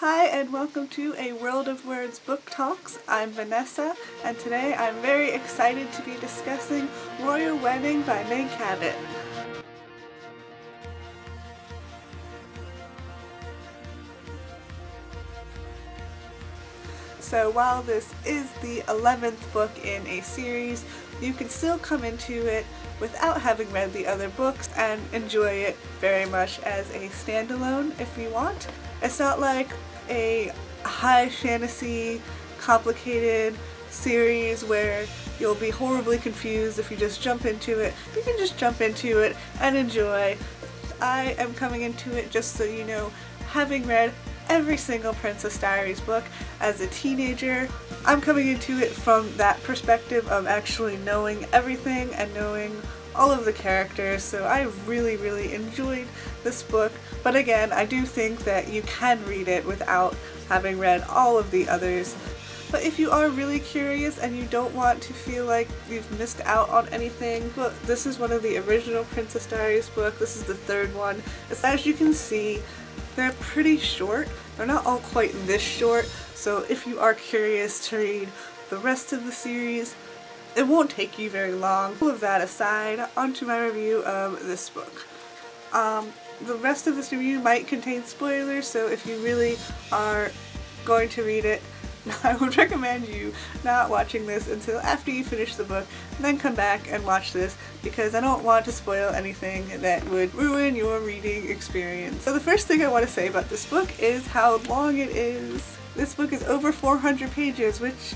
Hi and welcome to A World of Words Book Talks. I'm Vanessa and today I'm very excited to be discussing Royal Wedding by Meg Cabot. So while this is the 11th book in a series, you can still come into it without having read the other books and enjoy it very much as a standalone if you want. It's not like a high fantasy, complicated series where you'll be horribly confused if you just jump into it. You can just jump into it and enjoy. I am coming into it, just so you know, having read every single Princess Diaries book as a teenager. I'm coming into it from that perspective of actually knowing everything and knowing all of the characters, so I really enjoyed this book. But again, I do think that you can read it without having read all of the others. But if you are really curious and you don't want to feel like you've missed out on anything, well, this is one of the original Princess Diaries books. This is the third one. As you can see, they're pretty short. They're not all quite this short, so if you are curious to read the rest of the series, it won't take you very long. All of that aside, onto my review of this book. The rest of this review might contain spoilers, so if you really are going to read it, I would recommend you not watching this until after you finish the book, and then come back and watch this, because I don't want to spoil anything that would ruin your reading experience. So the first thing I want to say about this book is how long it is. This book is over 400 pages, which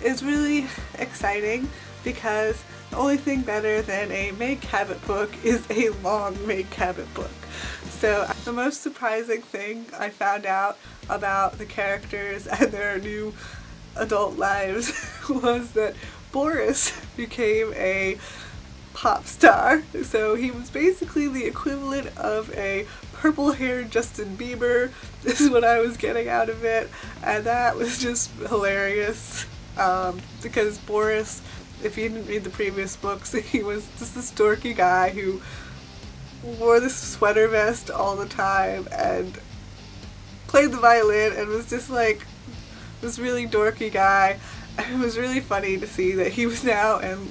is really exciting because the only thing better than a Meg Cabot book is a long Meg Cabot book. So the most surprising thing I found out about the characters and their new adult lives was that Boris became a pop star. So he was basically the equivalent of a purple-haired Justin Bieber. This is what I was getting out of it, and that was just hilarious. Because Boris, if you didn't read the previous books, he was just this dorky guy who wore this sweater vest all the time and played the violin and was just like this really dorky guy. And it was really funny to see that he was now in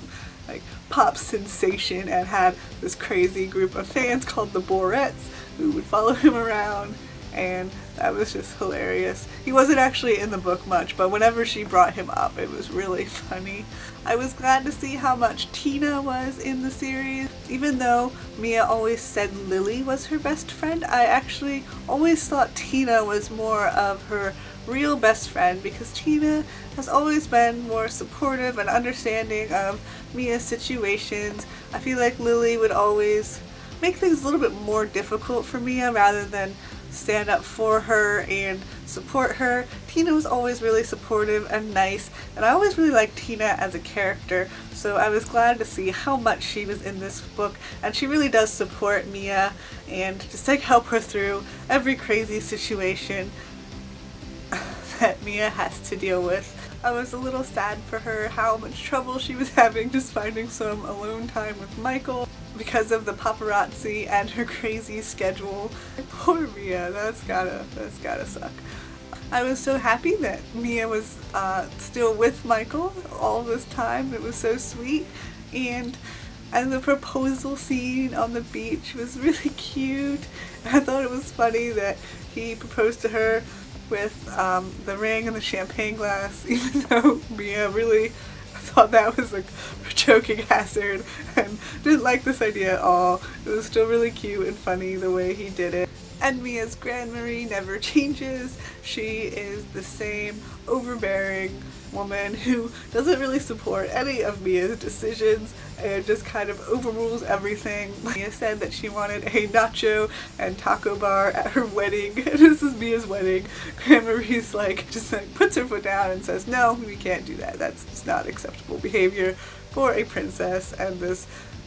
like pop sensation and had this crazy group of fans called the Borettes who would follow him around, and that was just hilarious. He wasn't actually in the book much, but whenever she brought him up, it was really funny. I was glad to see how much Tina was in the series. Even though Mia always said Lily was her best friend, I actually always thought Tina was more of her real best friend, because Tina has always been more supportive and understanding of Mia's situations. I feel like Lily would always make things a little bit more difficult for Mia rather than stand up for her and support her. Tina was always really supportive and nice, and I always really liked Tina as a character, so I was glad to see how much she was in this book, and she really does support Mia and just like help her through every crazy situation that Mia has to deal with. I was a little sad for her how much trouble she was having just finding some alone time with Michael because of the paparazzi and her crazy schedule. Poor Mia, that's gotta suck. I was so happy that Mia was still with Michael all this time. It was so sweet, and the proposal scene on the beach was really cute. I thought it was funny that he proposed to her with the ring and the champagne glass, even though Mia really thought that was like a choking hazard and didn't like this idea at all. It was still really cute and funny the way he did it. And Mia's Grand Marie never changes. She is the same overbearing woman who doesn't really support any of Mia's decisions and just kind of overrules everything. Mia said that she wanted a nacho and taco bar at her wedding. This is Mia's wedding. Grand Marie's like, just like puts her foot down and says, no, we can't do that. That's just not acceptable behavior for a princess, and this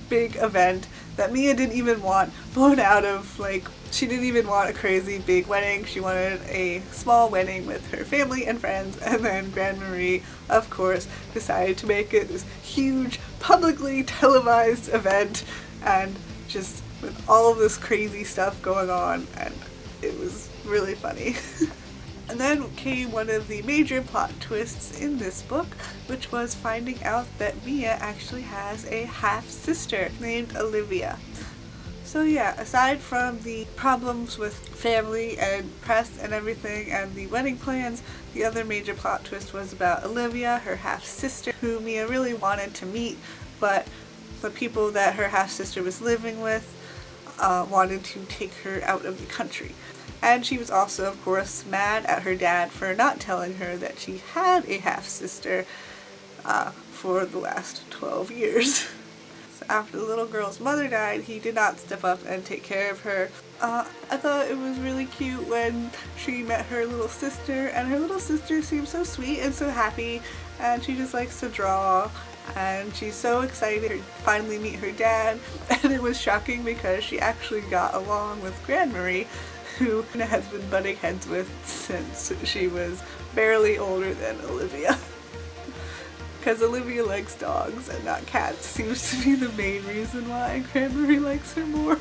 big event that Mia didn't even want blown out of. Like, she didn't even want a crazy big wedding. She wanted a small wedding with her family and friends, and then Grand Marie, of course, decided to make it this huge, publicly televised event, and just with all of this crazy stuff going on, and it was really funny. And then came one of the major plot twists in this book, which was finding out that Mia actually has a half-sister named Olivia. So yeah, aside from the problems with family and press and everything and the wedding plans, the other major plot twist was about Olivia, her half-sister, who Mia really wanted to meet, but the people that her half-sister was living with wanted to take her out of the country. And she was also, of course, mad at her dad for not telling her that she had a half-sister for the last 12 years. So after the little girl's mother died, he did not step up and take care of her. I thought it was really cute when she met her little sister, and her little sister seemed so sweet and so happy, and she just likes to draw, and she's so excited to finally meet her dad. And it was shocking because she actually got along with Grandmarie, who has been butting heads with since she was barely older than Olivia. Because Olivia likes dogs and not cats seems to be the main reason why Grandmarie likes her more.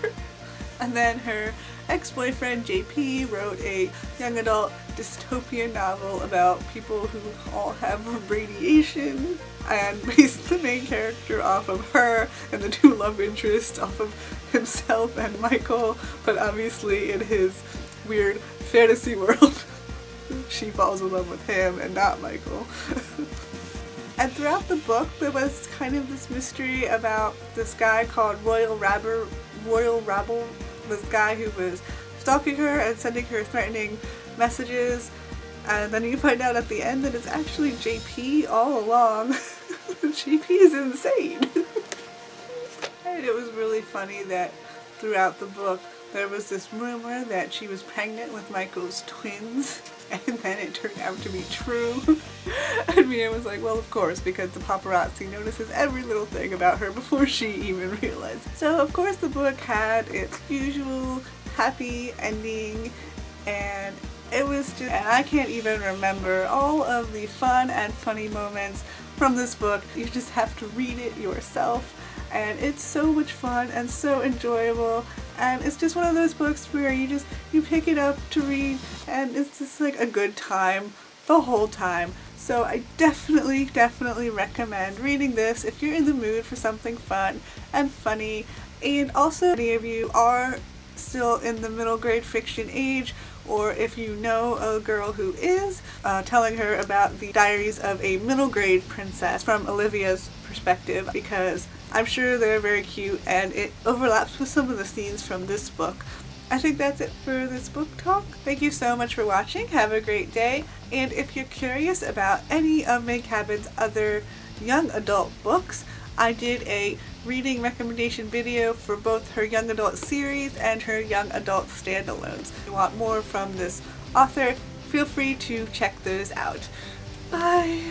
And then her ex-boyfriend JP wrote a young adult dystopian novel about people who all have radiation, and based the main character off of her and the two love interests off of himself and Michael, but obviously in his weird fantasy world she falls in love with him and not Michael. And throughout the book there was kind of this mystery about this guy called Royal Rabble, this guy who was stalking her and sending her threatening messages, and then you find out at the end that it's actually JP all along. JP is insane. And it was really funny that throughout the book there was this rumor that she was pregnant with Michael's twins, and then it turned out to be true. And Mia was like, well, of course, because the paparazzi notices every little thing about her before she even realized. So of course the book had its usual happy ending, and it was just, and I can't even remember all of the fun and funny moments from this book. You just have to read it yourself, and it's so much fun and so enjoyable, and it's just one of those books where you pick it up to read and it's just like a good time the whole time. So I definitely recommend reading this if you're in the mood for something fun and funny. And also, if any of you are still in the middle grade fiction age, or if you know a girl who is, telling her about the diaries of a middle grade princess from Olivia's perspective, because I'm sure they're very cute and it overlaps with some of the scenes from this book. I think that's it for this book talk. Thank you so much for watching. Have a great day. And if you're curious about any of Meg Cabot's other young adult books, I did a reading recommendation video for both her young adult series and her young adult standalones. If you want more from this author, feel free to check those out. Bye!